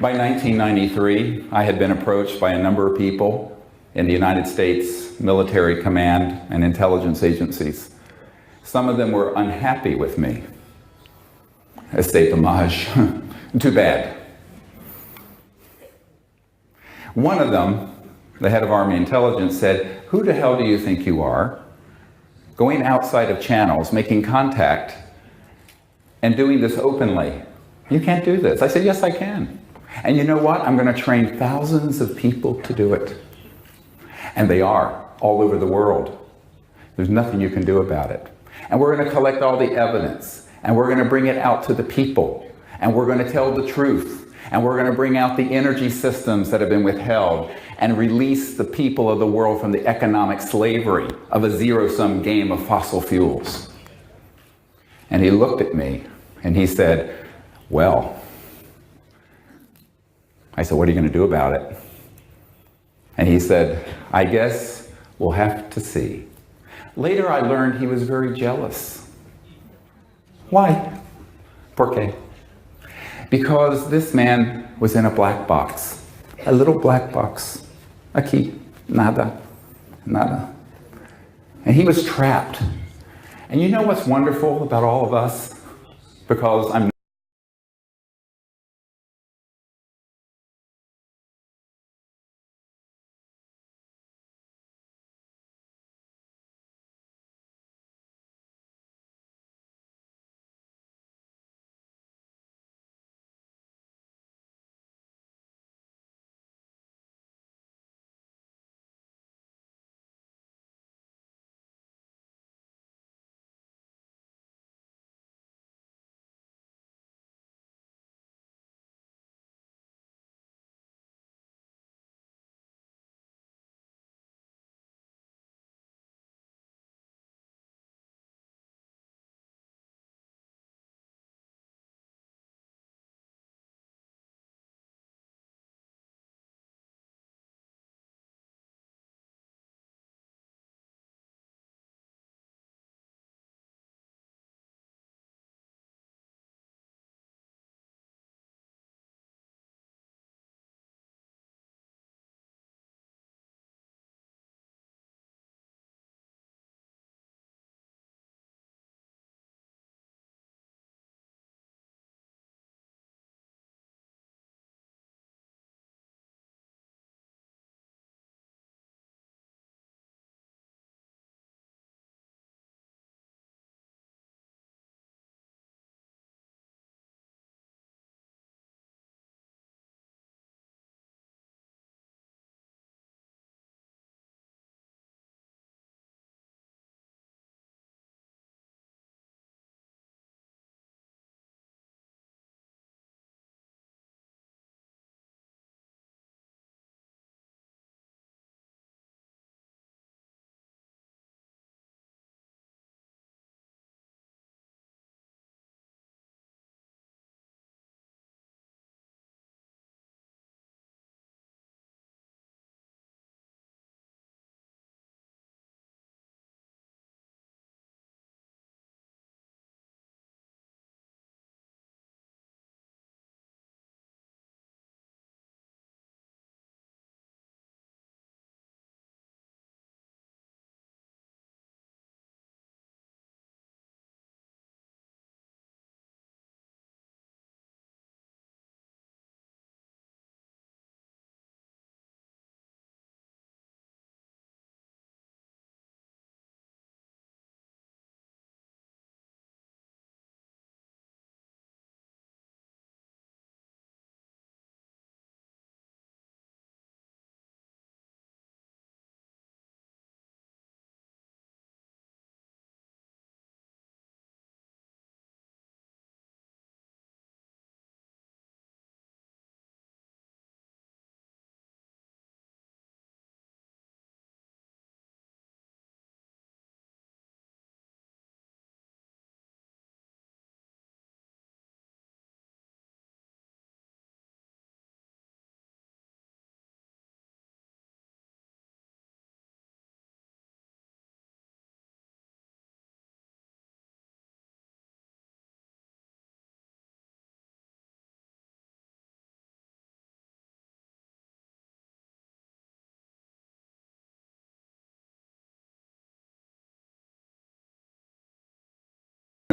By 1993, I had been approached by a number of people in the United States military command and intelligence agencies. Some of them were unhappy with me. Estate homage. Too bad. One of them, the head of Army Intelligence, said, "Who the hell do you think you are? Going outside of channels, making contact, and doing this openly. You can't do this." I said, "Yes, I can. And you know what? I'm going to train thousands of people to do it." And they are, all over the world. There's nothing you can do about it. And we're going to collect all the evidence, and we're going to bring it out to the people, and we're going to tell the truth, and we're going to bring out the energy systems that have been withheld, and release the people of the world from the economic slavery of a zero-sum game of fossil fuels. And he looked at me, and he said, "Well," I said, "What are you going to do about it?" And he said, "I guess we'll have to see." Later I learned he was very jealous. Why? ¿Por qué? Because this man was in a black box, a little black box. Aquí, nada, nada. And he was trapped. And you know what's wonderful about all of us? Because I'm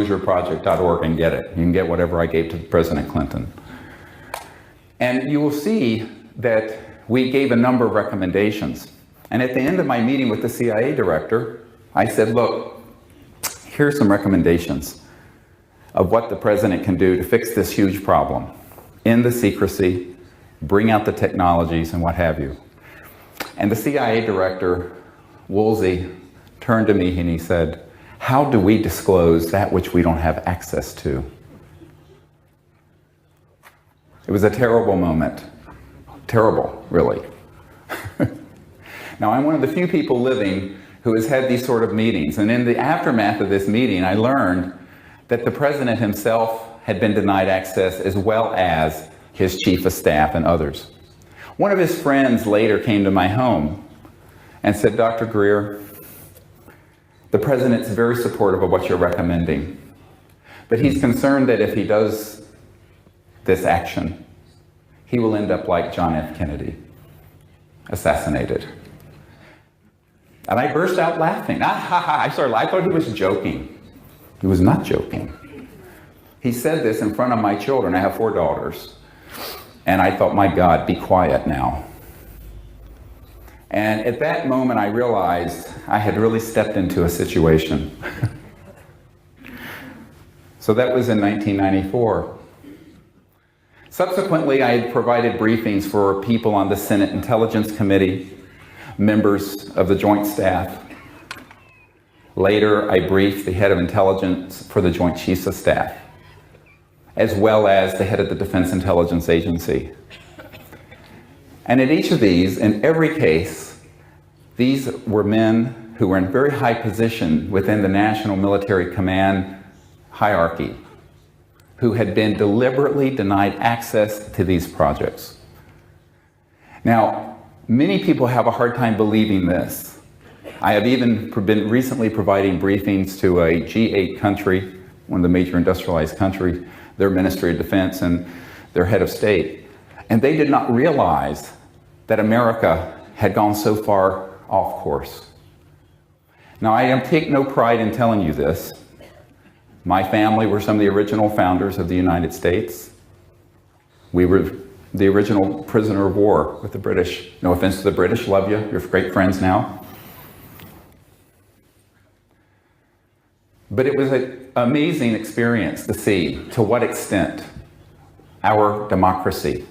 disclosureproject.org and get it. You can get whatever I gave to President Clinton. And you will see that we gave a number of recommendations. And at the end of my meeting with the CIA director, I said, look, here's some recommendations of what the president can do to fix this huge problem. End the secrecy, bring out the technologies, and what have you. And the CIA director, Woolsey, turned to me and he said, how do we disclose that which we don't have access to? It was a terrible moment. Terrible, really. Now, I'm one of the few people living who has had these sort of meetings. And in the aftermath of this meeting, I learned that the president himself had been denied access, as well as his chief of staff and others. One of his friends later came to my home and said, Dr. Greer, the president's very supportive of what you're recommending, but he's concerned that if he does this action, he will end up like John F. Kennedy, assassinated. And I burst out laughing. I thought he was joking. He was not joking. He said this in front of my children. I have 4 daughters. And I thought, my God, be quiet now. And at that moment, I realized I had really stepped into a situation. So that was in 1994. Subsequently, I had provided briefings for people on the Senate Intelligence Committee, members of the Joint Staff. Later, I briefed the head of intelligence for the Joint Chiefs of Staff, as well as the head of the Defense Intelligence Agency. And in each of these, in every case, these were men who were in very high position within the National Military Command hierarchy, who had been deliberately denied access to these projects. Now, many people have a hard time believing this. I have even been recently providing briefings to a G8 country, one of the major industrialized countries, their Ministry of Defense and their head of state. And they did not realize that America had gone so far off course. Now, I take no pride in telling you this. My family were some of the original founders of the United States. We were the original prisoner of war with the British. No offense to the British, love you, you're great friends now. But it was an amazing experience to see to what extent our democracy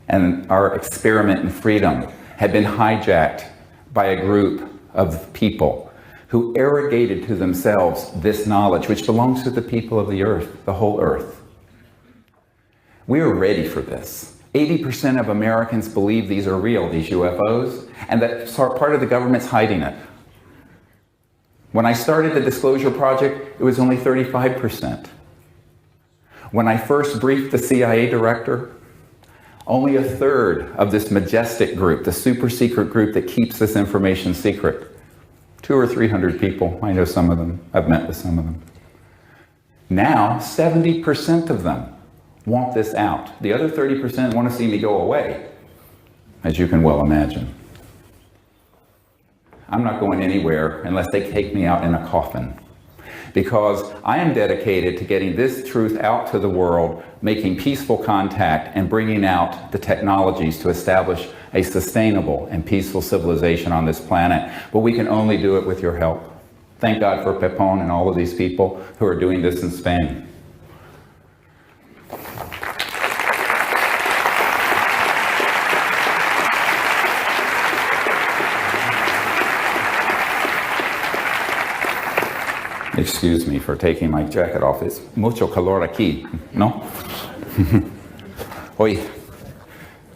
and our experiment in freedom had been hijacked by a group of people who arrogated to themselves this knowledge, which belongs to the people of the earth, the whole earth. We are ready for this. 80% of Americans believe these are real, these UFOs, and that part of the government's hiding it. When I started the Disclosure Project, it was only 35%. When I first briefed the CIA director, only 1/3 of this majestic group, the super secret group that keeps this information secret, 200 or 300 people, I know some of them, I've met with some of them. Now, 70% of them want this out. The other 30% want to see me go away, as you can well imagine. I'm not going anywhere unless they take me out in a coffin, because I am dedicated to getting this truth out to the world, making peaceful contact, and bringing out the technologies to establish a sustainable and peaceful civilization on this planet. But we can only do it with your help. Thank God for Pepon and all of these people who are doing this in Spain. Excuse me for taking my jacket off. It's mucho calor aquí, no? Oy,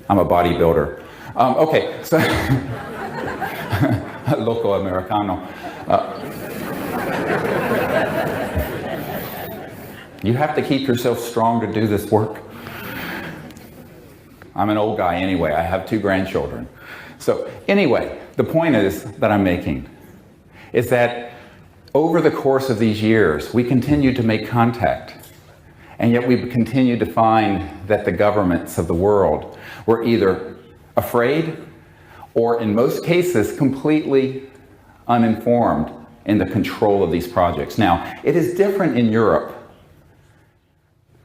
I'm a bodybuilder. Okay, so loco americano. You have to keep yourself strong to do this work. I'm an old guy anyway. I have 2 grandchildren. So anyway, the point is that I'm making is that over the course of these years, we continued to make contact, and yet we continued to find that the governments of the world were either afraid or, in most cases, completely uninformed in the control of these projects. Now, it is different in Europe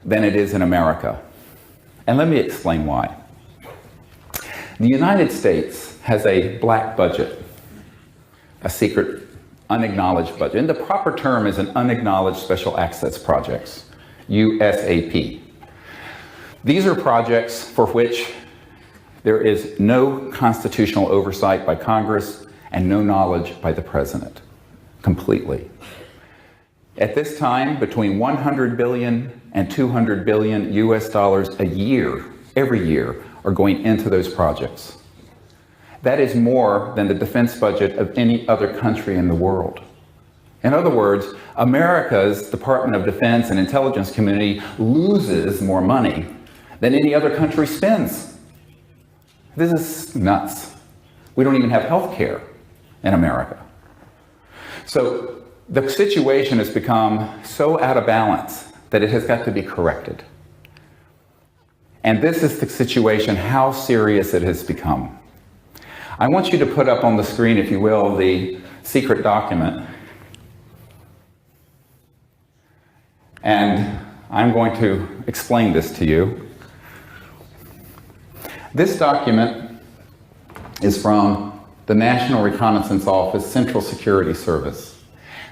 than it is in America. And let me explain why. The United States has a black budget, a secret, unacknowledged budget. And the proper term is an unacknowledged special access projects, USAP. These are projects for which there is no constitutional oversight by Congress and no knowledge by the president, completely. At this time, between 100 billion and 200 billion US dollars a year, every year, are going into those projects. That is more than the defense budget of any other country in the world. In other words, America's Department of Defense and intelligence community loses more money than any other country spends. This is nuts. We don't even have health care in America. So the situation has become so out of balance that it has got to be corrected. And this is the situation, how serious it has become. I want you to put up on the screen, if you will, the secret document. And I'm going to explain this to you. This document is from the National Reconnaissance Office, Central Security Service.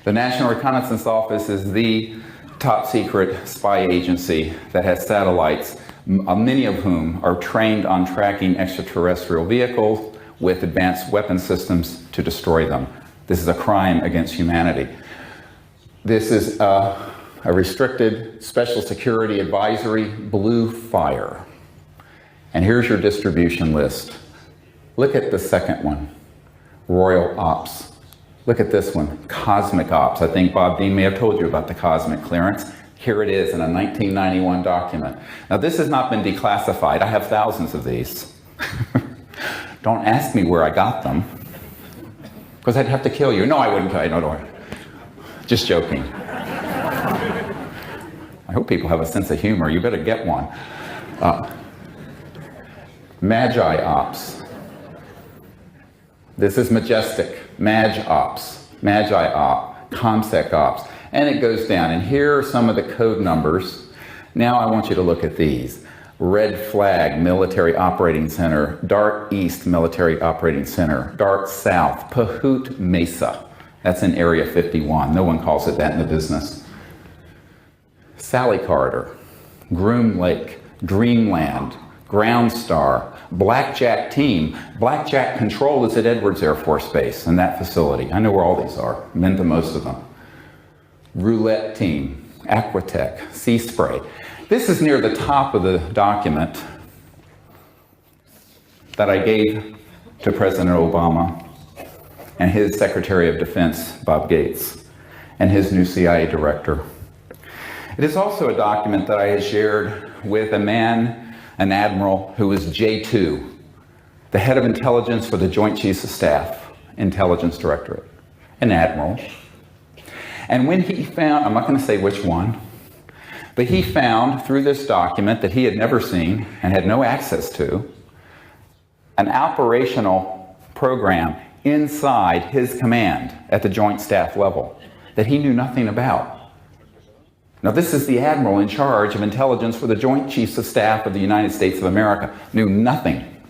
The National Reconnaissance Office is the top secret spy agency that has satellites, many of whom are trained on tracking extraterrestrial vehicles with advanced weapon systems to destroy them. This is a crime against humanity. This is a restricted special security advisory, blue fire. And here's your distribution list. Look at the second one, Royal Ops. Look at this one, Cosmic Ops. I think Bob Dean may have told you about the cosmic clearance. Here it is in a 1991 document. Now this has not been declassified. I have thousands of these. Don't ask me where I got them, because I'd have to kill you. No, I wouldn't tell you, no, don't worry. Just joking. I hope people have a sense of humor. You better get one. Magi Ops. This is Majestic. Magi Ops, ComSec Ops, and it goes down. And here are some of the code numbers. Now I want you to look at these. Red Flag Military Operating Center, Dart East Military Operating Center, Dart South, Pahut Mesa. That's in Area 51. No one calls it that in the business. Sally Corridor, Groom Lake, Dreamland, Ground Star, Blackjack Team. Blackjack Control is at Edwards Air Force Base in that facility. I know where all these are. I've been to most of them. Roulette Team, Aquatech, Sea Spray. This is near the top of the document that I gave to President Obama and his Secretary of Defense, Bob Gates, and his new CIA director. It is also a document that I had shared with a man, an admiral, who was J2, the head of intelligence for the Joint Chiefs of Staff, Intelligence Directorate, an admiral. And when he found, I'm not going to say which one, but he found through this document that he had never seen and had no access to, an operational program inside his command at the Joint Staff level that he knew nothing about. Now, this is the admiral in charge of intelligence for the Joint Chiefs of Staff of the United States of America. Knew nothing.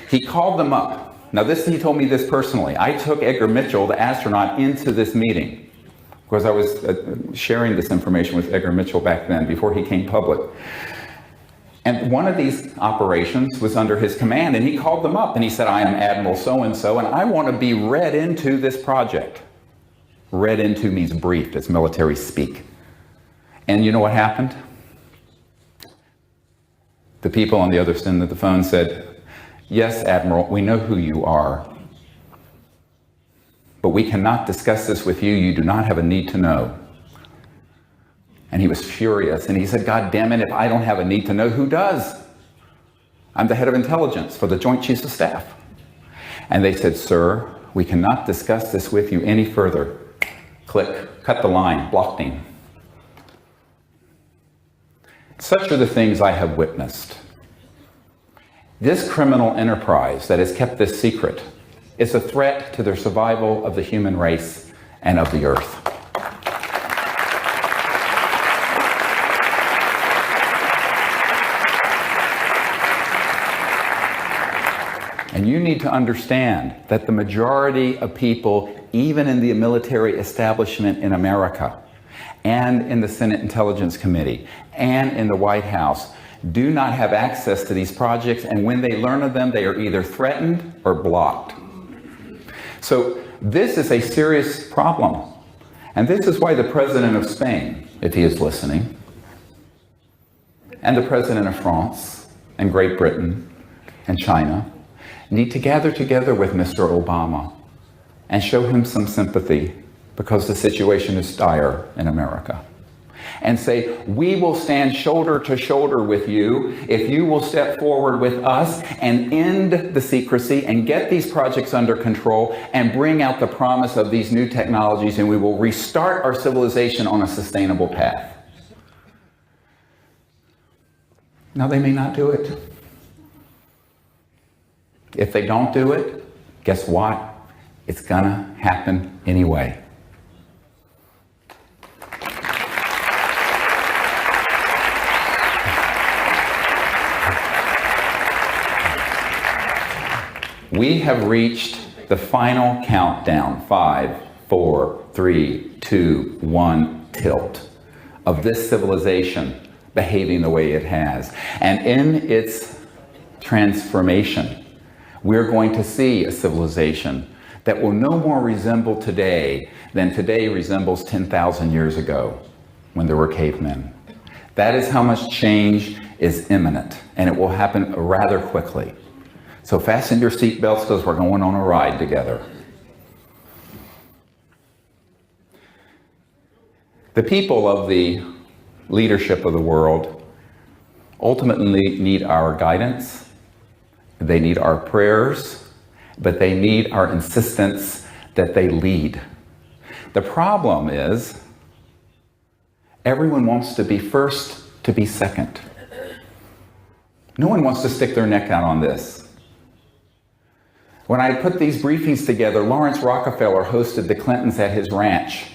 He called them up. Now, he told me this personally. I took Edgar Mitchell, the astronaut, into this meeting because I was sharing this information with Edgar Mitchell back then, before he came public. And one of these operations was under his command, and he called them up and he said, I am Admiral so-and-so, and I want to be read into this project. Read into means briefed. It's military speak. And you know what happened? The people on the other end of the phone said, yes, Admiral, we know who you are, but we cannot discuss this with you. You do not have a need to know. And he was furious, and he said, God damn it, if I don't have a need to know, who does? I'm the head of intelligence for the Joint Chiefs of Staff. And they said, sir, we cannot discuss this with you any further. Click, cut the line, blocked him. Such are the things I have witnessed. This criminal enterprise that has kept this secret is a threat to the survival of the human race and of the earth. And you need to understand that the majority of people, even in the military establishment in America, and in the Senate Intelligence Committee, and in the White House, do not have access to these projects, and when they learn of them, they are either threatened or blocked. So this is a serious problem. And this is why the President of Spain, if he is listening, and the President of France, and Great Britain, and China, need to gather together with Mr. Obama and show him some sympathy because the situation is dire in America. And say, we will stand shoulder to shoulder with you if you will step forward with us and end the secrecy and get these projects under control and bring out the promise of these new technologies, and we will restart our civilization on a sustainable path. Now, they may not do it. If they don't do it, guess what? It's gonna happen anyway. We have reached the final countdown, 5, 4, 3, 2, 1, tilt, of this civilization behaving the way it has. And in its transformation, we're going to see a civilization that will no more resemble today than today resembles 10,000 years ago when there were cavemen. That is how much change is imminent, and it will happen rather quickly. So fasten your seatbelts because we're going on a ride together. The people of the leadership of the world ultimately need our guidance. They need our prayers, but they need our insistence that they lead. The problem is, everyone wants to be first to be second. No one wants to stick their neck out on this. When I put these briefings together, Lawrence Rockefeller hosted the Clintons at his ranch,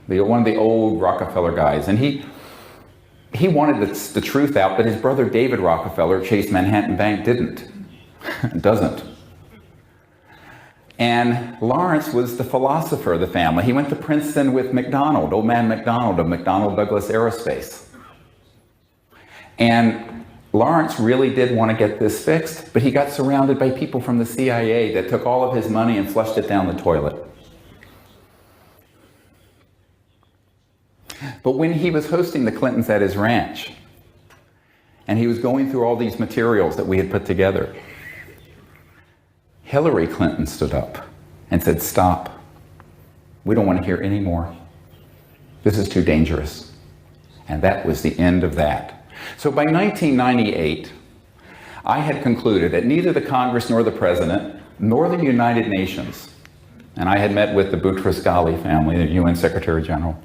one of the old Rockefeller guys, and he wanted the truth out, but his brother David Rockefeller, Chase Manhattan Bank, doesn't. And Lawrence was the philosopher of the family. He went to Princeton with McDonald, old man McDonald of McDonnell Douglas Aerospace. And Lawrence really did want to get this fixed, but he got surrounded by people from the CIA that took all of his money and flushed it down the toilet. But when he was hosting the Clintons at his ranch, and he was going through all these materials that we had put together, Hillary Clinton stood up and said, "Stop. We don't want to hear any more. This is too dangerous." And that was the end of that. So by 1998, I had concluded that neither the Congress nor the President nor the United Nations, and I had met with the Boutros-Ghali family, the UN Secretary General,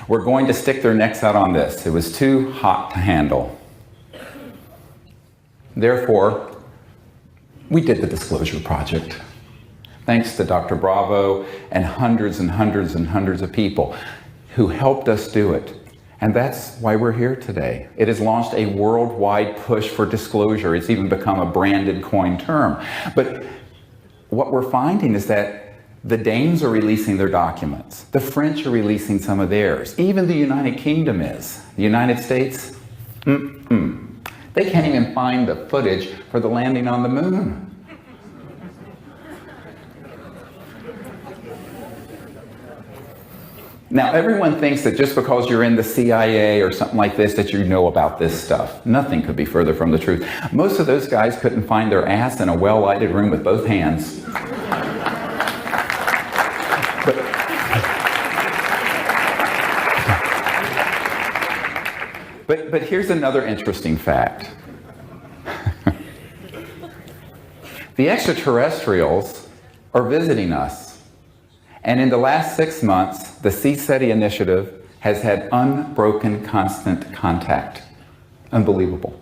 were going to stick their necks out on this. It was too hot to handle. Therefore, we did the Disclosure Project. Thanks to Dr. Bravo and hundreds and hundreds and hundreds of people who helped us do it. And that's why we're here today. It has launched a worldwide push for disclosure. It's even become a branded coined term. But what we're finding is that the Danes are releasing their documents. The French are releasing some of theirs. Even the United Kingdom is. The United States, They can't even find the footage for the landing on the moon. Now, everyone thinks that just because you're in the CIA or something like this, that you know about this stuff. Nothing could be further from the truth. Most of those guys couldn't find their ass in a well-lighted room with both hands. But here's another interesting fact. The extraterrestrials are visiting us. And in the last 6 months, the CSETI initiative has had unbroken, constant contact. Unbelievable.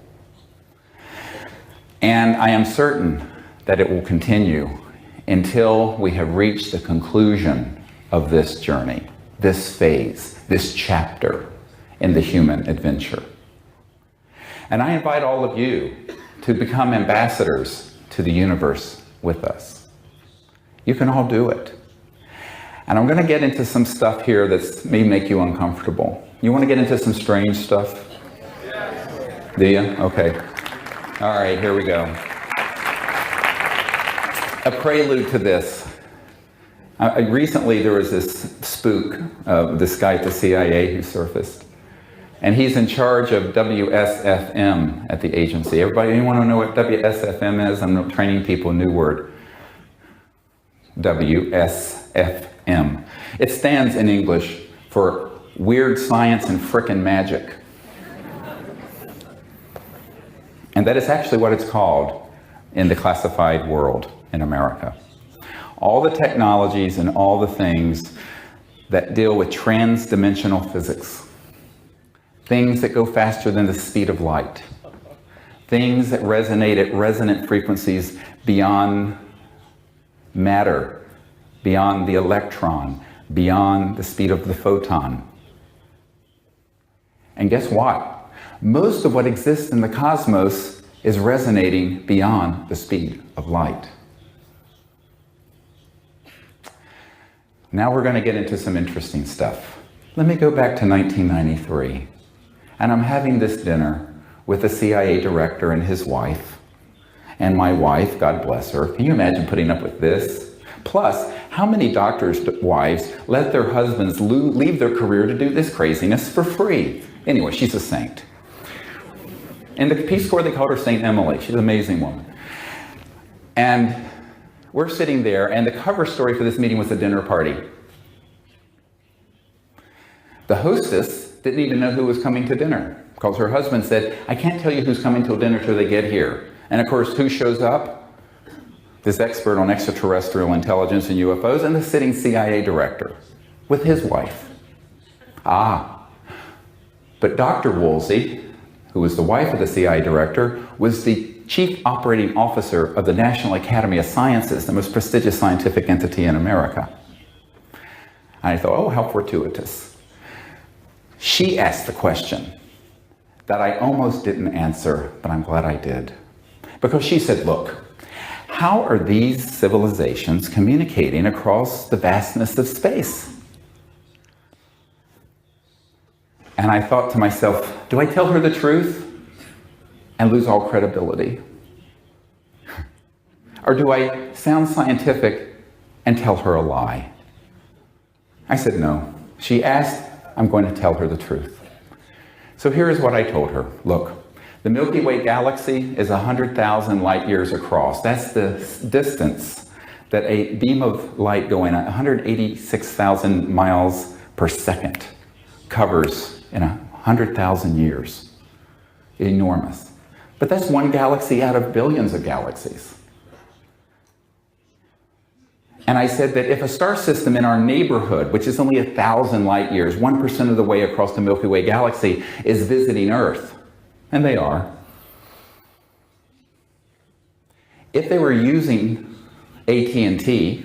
And I am certain that it will continue until we have reached the conclusion of this journey, this phase, this chapter in the human adventure. And I invite all of you to become ambassadors to the universe with us. You can all do it. And I'm going to get into some stuff here that may make you uncomfortable. You want to get into some strange stuff? Yes. Do you? Okay. All right, here we go. A prelude to this. Recently there was this spook of this guy at the CIA who surfaced. And he's in charge of WSFM at the agency. Everybody, anyone want to know what WSFM is? I'm training people a new word. WSFM. It stands in English for Weird Science and Frickin' Magic. And that is actually what it's called in the classified world in America. All the technologies and all the things that deal with trans-dimensional physics. Things that go faster than the speed of light. Things that resonate at resonant frequencies beyond matter, beyond the electron, beyond the speed of the photon. And guess what? Most of what exists in the cosmos is resonating beyond the speed of light. Now we're going to get into some interesting stuff. Let me go back to 1993. And I'm having this dinner with a CIA director and his wife. And my wife, God bless her, can you imagine putting up with this? Plus, how many doctors' wives let their husbands leave their career to do this craziness for free? Anyway, she's a saint. In the Peace Corps, they called her Saint Emily. She's an amazing woman. And we're sitting there, and the cover story for this meeting was a dinner party. The hostess didn't even know who was coming to dinner because her husband said, I can't tell you who's coming to dinner till they get here. And of course, who shows up? This expert on extraterrestrial intelligence and UFOs and the sitting CIA director with his wife. But Dr. Woolsey, who was the wife of the CIA director, was the chief operating officer of the National Academy of Sciences, the most prestigious scientific entity in America. And I thought, oh, how fortuitous. She asked the question that I almost didn't answer, but I'm glad I did. Because she said, look, how are these civilizations communicating across the vastness of space? And I thought to myself, do I tell her the truth and lose all credibility? Or do I sound scientific and tell her a lie? I said no. She asked, I'm going to tell her the truth. So here is what I told her. Look, the Milky Way galaxy is 100,000 light years across. That's the distance that a beam of light going at 186,000 miles per second covers in 100,000 years. Enormous. But that's one galaxy out of billions of galaxies. And I said that if a star system in our neighborhood, which is only 1,000 light years, 1% of the way across the Milky Way galaxy, is visiting Earth, and they are, if they were using AT&T,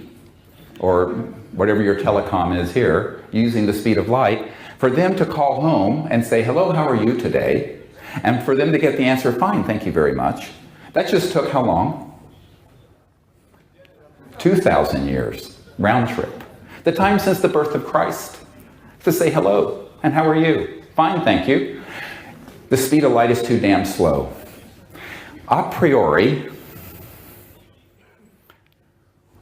or whatever your telecom is here, using the speed of light, for them to call home and say, hello, how are you today? And for them to get the answer, fine, thank you very much. That just took how long? 2,000 years, round trip. The time since the birth of Christ to say hello, and how are you? Fine, thank you. The speed of light is too damn slow. A priori,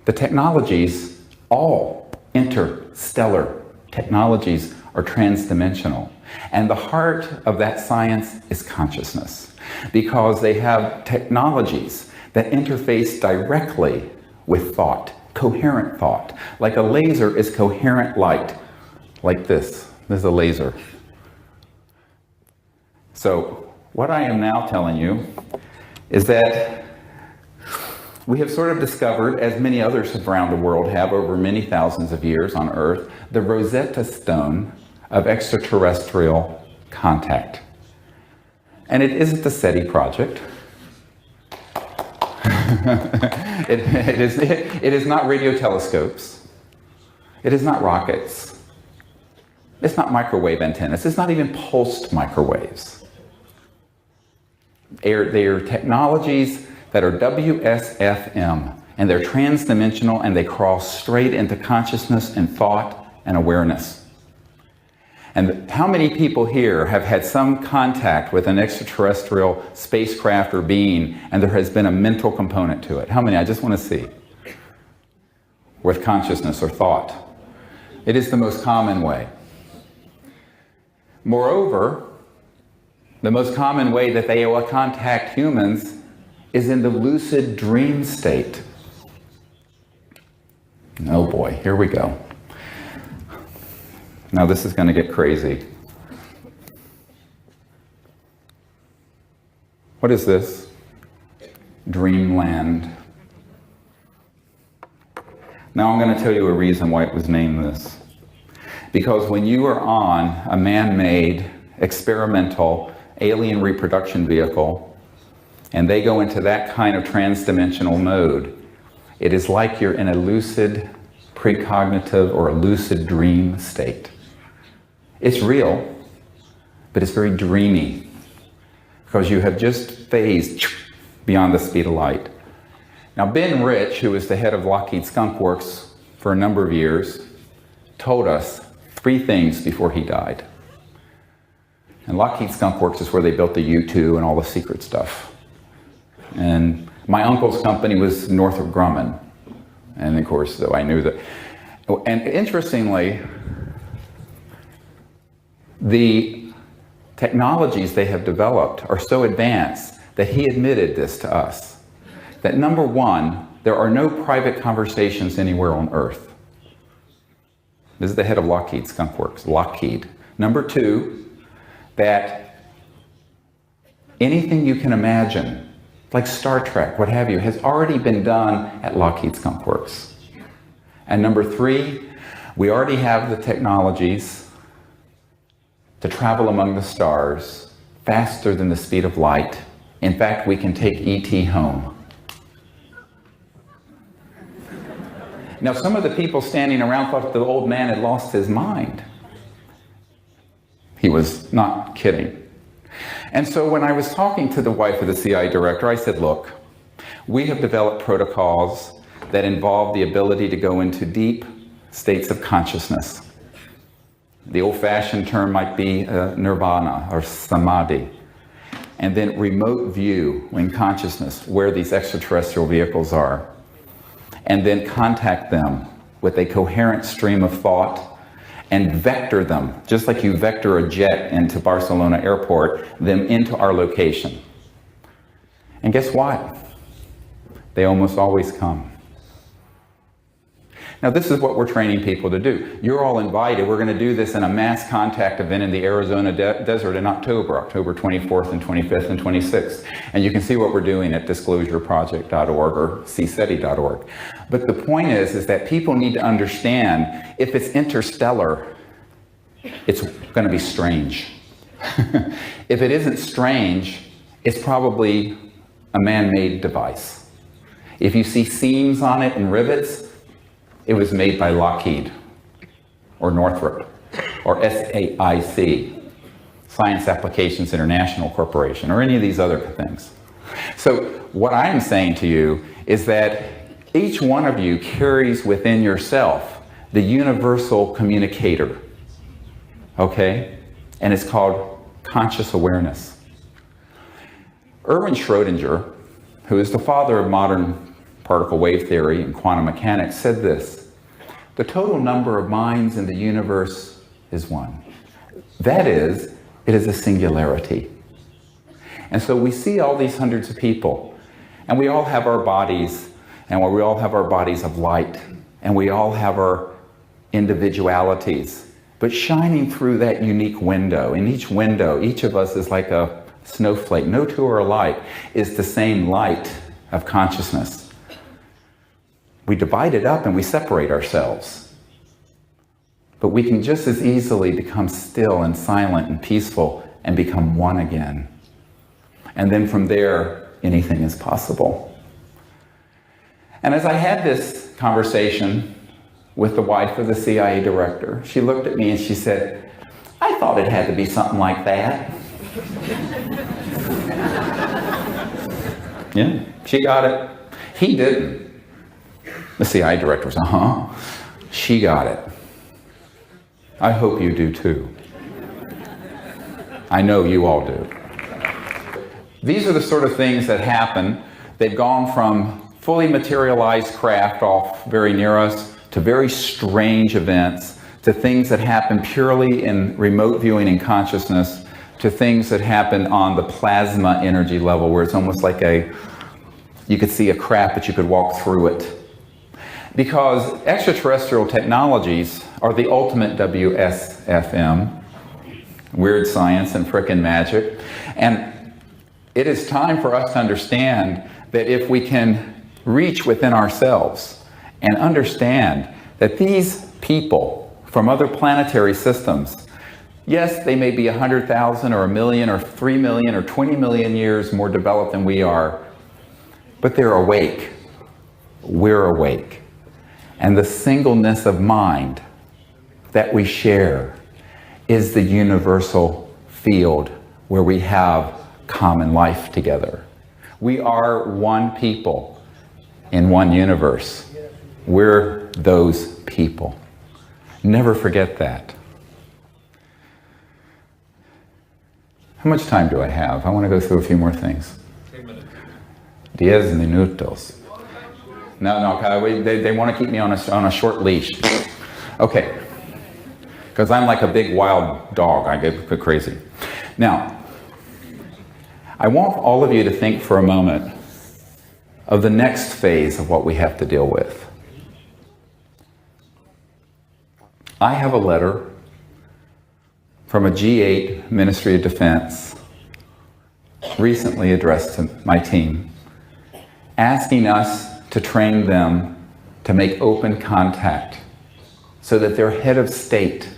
the technologies, all interstellar technologies, are transdimensional. And the heart of that science is consciousness, because they have technologies that interface directly with thought, coherent thought. Like a laser is coherent light, like this. This is a laser. So what I am now telling you is that we have sort of discovered, as many others around the world have over many thousands of years on Earth, the Rosetta Stone of extraterrestrial contact. And it isn't the SETI project. it is not radio telescopes. It is not rockets. It's not microwave antennas. It's not even pulsed microwaves. They are technologies that are WSFM, and they're transdimensional, and they cross straight into consciousness and thought and awareness. And how many people here have had some contact with an extraterrestrial spacecraft or being, and there has been a mental component to it? How many? I just want to see. With consciousness or thought. It is the most common way. Moreover, the most common way that they will contact humans is in the lucid dream state. Oh boy, here we go. Now this is going to get crazy. What is this? Dreamland. Now I'm going to tell you a reason why it was named this. Because when you are on a man-made, experimental, alien reproduction vehicle, and they go into that kind of transdimensional mode, it is like you're in a lucid, precognitive, or a lucid dream state. It's real, but it's very dreamy, because you have just phased beyond the speed of light. Now, Ben Rich, who was the head of Lockheed Skunk Works for a number of years, told us 3 things before he died. And Lockheed Skunk Works is where they built the U-2 and all the secret stuff. And my uncle's company was Northrop Grumman. And of course, though I knew that. And interestingly, the technologies they have developed are so advanced that he admitted this to us. That number one, there are no private conversations anywhere on Earth. This is the head of Lockheed Skunk Works, Lockheed. Number two, that anything you can imagine, like Star Trek, what have you, has already been done at Lockheed Skunk Works. And number three, we already have the technologies to travel among the stars faster than the speed of light. In fact, we can take ET home. Now, some of the people standing around thought the old man had lost his mind. He was not kidding. And so when I was talking to the wife of the CIA director, I said, look, we have developed protocols that involve the ability to go into deep states of consciousness. The old-fashioned term might be nirvana or samadhi. And then remote view in consciousness where these extraterrestrial vehicles are. And then contact them with a coherent stream of thought and vector them, just like you vector a jet into Barcelona airport, them into our location. And guess what? They almost always come. Now, this is what we're training people to do. You're all invited. We're going to do this in a mass contact event in the Arizona desert in October 24th and 25th and 26th. And you can see what we're doing at disclosureproject.org or cseti.org. But the point is that people need to understand if it's interstellar, it's going to be strange. If it isn't strange, it's probably a man-made device. If you see seams on it and rivets, it was made by Lockheed or Northrop or SAIC, Science Applications International Corporation, or any of these other things. So what I'm saying to you is that each one of you carries within yourself the universal communicator, okay? And it's called conscious awareness. Erwin Schrödinger, who is the father of modern particle wave theory and quantum mechanics, said this: the total number of minds in the universe is one. That is, it is a singularity. And so we see all these hundreds of people, and we all have our bodies, and we all have our bodies of light, and we all have our individualities. But shining through that unique window, in each window, each of us is like a snowflake. No two are alike. Is the same light of consciousness. We divide it up and we separate ourselves. But we can just as easily become still and silent and peaceful and become one again. And then from there, anything is possible. And as I had this conversation with the wife of the CIA director. She looked at me and she said, "I thought it had to be something like that." Yeah, she got it. He didn't. The CIA director was, She got it. I hope you do too. I know you all do. These are the sort of things that happen. They've gone from fully materialized craft off very near us to very strange events, to things that happen purely in remote viewing and consciousness, to things that happen on the plasma energy level where it's almost like you could see a crack but you could walk through it. Because extraterrestrial technologies are the ultimate WSFM, weird science and frickin' magic. And it is time for us to understand that if we can reach within ourselves and understand that these people from other planetary systems, yes, they may be 100,000 or 1 million or 3 million or 20 million years more developed than we are, but they're awake. We're awake. And the singleness of mind that we share is the universal field where we have common life together. We are one people in one universe. We're those people. Never forget that. How much time do I have? I want to go through a few more things. 10 minutes. 10 minutos. No, they want to keep me on a short leash. Okay. Because I'm like a big wild dog. I get crazy. Now, I want all of you to think for a moment of the next phase of what we have to deal with. I have a letter from a G8 Ministry of Defense recently addressed to my team, asking us to train them to make open contact so that their head of state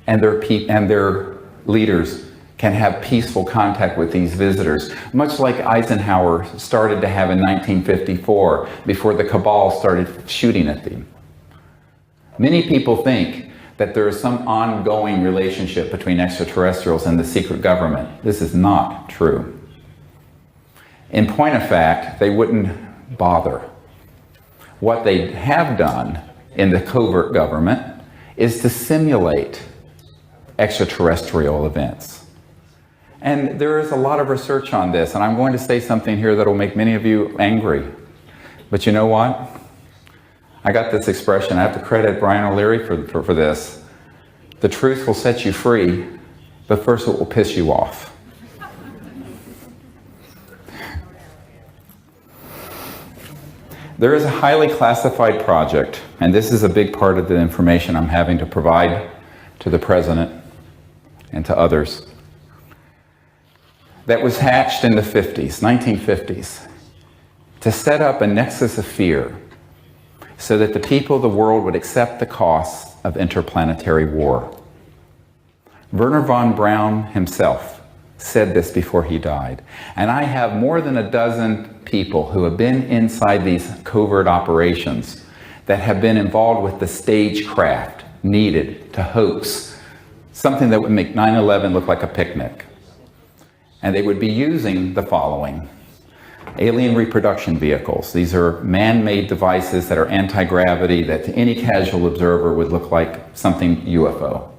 and their leaders can have peaceful contact with these visitors, much like Eisenhower started to have in 1954 before the cabal started shooting at them. Many people think that there is some ongoing relationship between extraterrestrials and the secret government. This is not true. In point of fact, they wouldn't bother. What they have done in the covert government is to simulate extraterrestrial events. And there is a lot of research on this, and I'm going to say something here that will make many of you angry. But you know what? I got this expression. I have to credit Brian O'Leary for this. The truth will set you free, but first it will piss you off. There is a highly classified project, and this is a big part of the information I'm having to provide to the president and to others, that was hatched in the 1950s, to set up a nexus of fear so that the people of the world would accept the costs of interplanetary war. Wernher von Braun himself said this before he died. And I have more than a dozen people who have been inside these covert operations that have been involved with the stagecraft needed to hoax something that would make 9/11 look like a picnic. And they would be using the following: alien reproduction vehicles. These are man-made devices that are anti-gravity that to any casual observer would look like something UFO.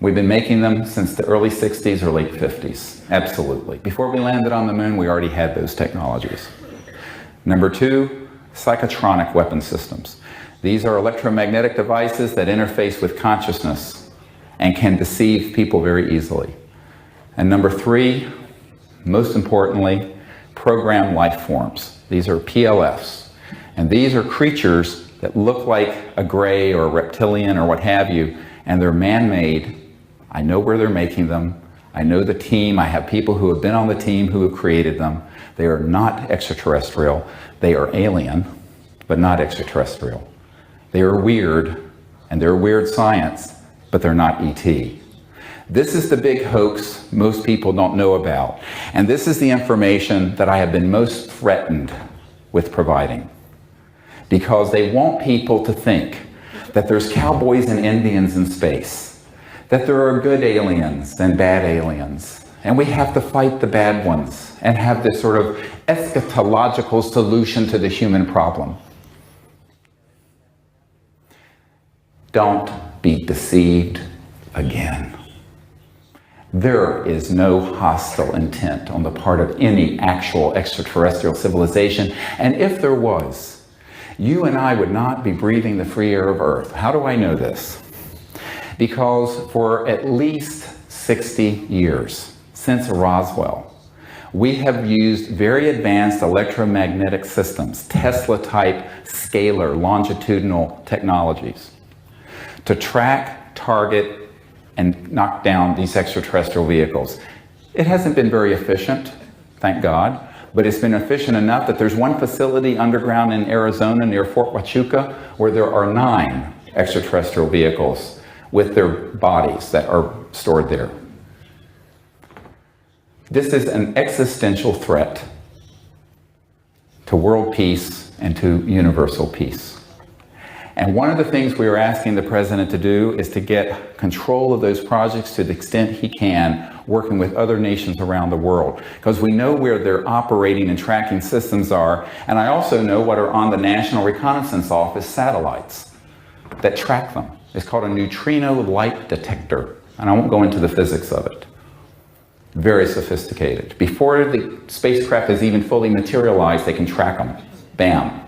We've been making them since the early 60s or late 50s. Absolutely. Before we landed on the moon, we already had those technologies. Number two, psychotronic weapon systems. These are electromagnetic devices that interface with consciousness and can deceive people very easily. And number three, most importantly, programmed life forms. These are PLFs. And these are creatures that look like a gray or a reptilian or what have you, and they're man-made. I know where they're making them. I know the team. I have people who have been on the team who have created them. They are not extraterrestrial. They are alien, but not extraterrestrial. They are weird, and they're weird science, but they're not ET. This is the big hoax most people don't know about. And this is the information that I have been most threatened with providing. because they want people to think that there's cowboys and Indians in space, that there are good aliens and bad aliens, and we have to fight the bad ones and have this sort of eschatological solution to the human problem. Don't be deceived again. There is no hostile intent on the part of any actual extraterrestrial civilization, and if there was, you and I would not be breathing the free air of Earth. How do I know this? Because for at least 60 years, since Roswell, we have used very advanced electromagnetic systems, Tesla-type scalar longitudinal technologies, to track, target, and knock down these extraterrestrial vehicles. It hasn't been very efficient, thank God, but it's been efficient enough that there's one facility underground in Arizona near Fort Huachuca where there are 9 extraterrestrial vehicles with their bodies that are stored there. This is an existential threat to world peace and to universal peace. And one of the things we are asking the president to do is to get control of those projects to the extent he can, working with other nations around the world. Because we know where their operating and tracking systems are, and I also know what are on the National Reconnaissance Office satellites that track them. It's called a neutrino light detector, and I won't go into the physics of it. Very sophisticated. Before the spacecraft is even fully materialized, they can track them. Bam.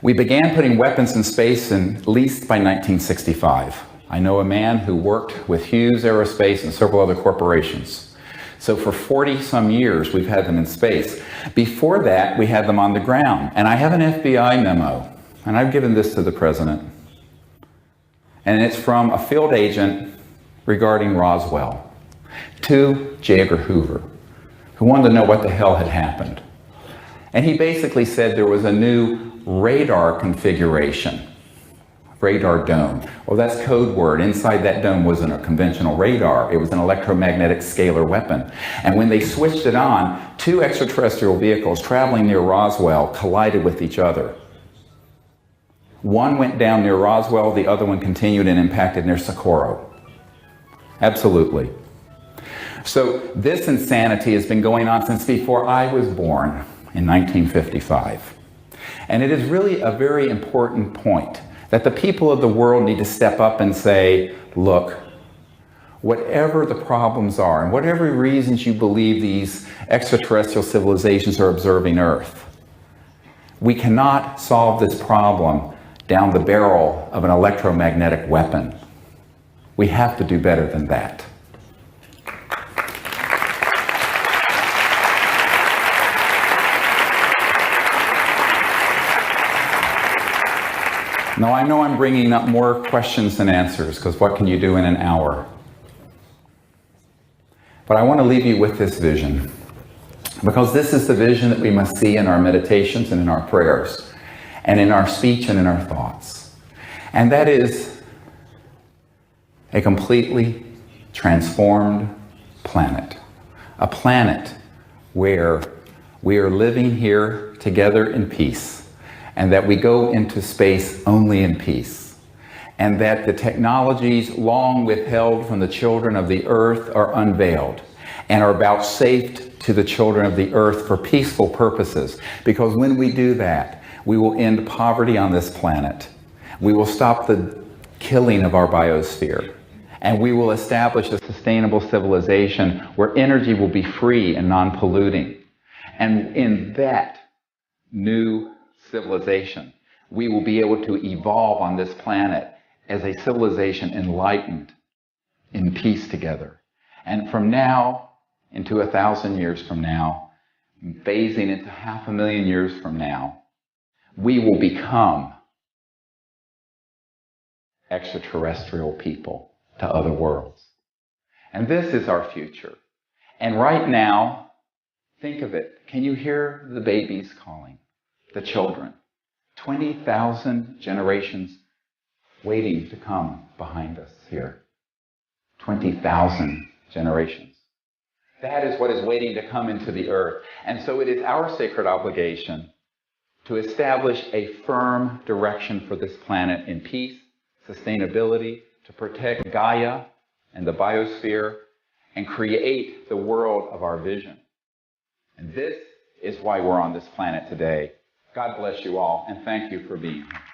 We began putting weapons in space at least by 1965. I know a man who worked with Hughes Aerospace and several other corporations. So for 40 some years, we've had them in space. Before that, we had them on the ground. And I have an FBI memo, and I've given this to the president. And it's from a field agent regarding Roswell to J. Edgar Hoover, who wanted to know what the hell had happened. And he basically said there was a new radar configuration, radar dome. Well, that's code word. Inside that dome wasn't a conventional radar. It was an electromagnetic scalar weapon. And when they switched it on, 2 extraterrestrial vehicles traveling near Roswell collided with each other. One went down near Roswell, the other one continued and impacted near Socorro. Absolutely. So this insanity has been going on since before I was born in 1955. And it is really a very important point that the people of the world need to step up and say, look, whatever the problems are and whatever reasons you believe these extraterrestrial civilizations are observing Earth, we cannot solve this problem down the barrel of an electromagnetic weapon. We have to do better than that. Now, I know I'm bringing up more questions than answers, because what can you do in an hour? But I want to leave you with this vision, because this is the vision that we must see in our meditations and in our prayers, and in our speech and in our thoughts. And that is a completely transformed planet. A planet where we are living here together in peace, and that we go into space only in peace, and that the technologies long withheld from the children of the earth are unveiled and are vouchsafed to the children of the earth for peaceful purposes. Because when we do that, we will end poverty on this planet. We will stop the killing of our biosphere, and we will establish a sustainable civilization where energy will be free and non-polluting. And in that new civilization, we will be able to evolve on this planet as a civilization enlightened in peace together. And from now into 1,000 years from now, phasing into 500,000 years from now, we will become extraterrestrial people to other worlds. And this is our future. And right now, think of it. Can you hear the babies calling? The children. 20,000 generations waiting to come behind us here. 20,000 generations. That is what is waiting to come into the earth. And so it is our sacred obligation to establish a firm direction for this planet in peace, sustainability, to protect Gaia and the biosphere, and create the world of our vision. And this is why we're on this planet today. God bless you all, and thank you for being here.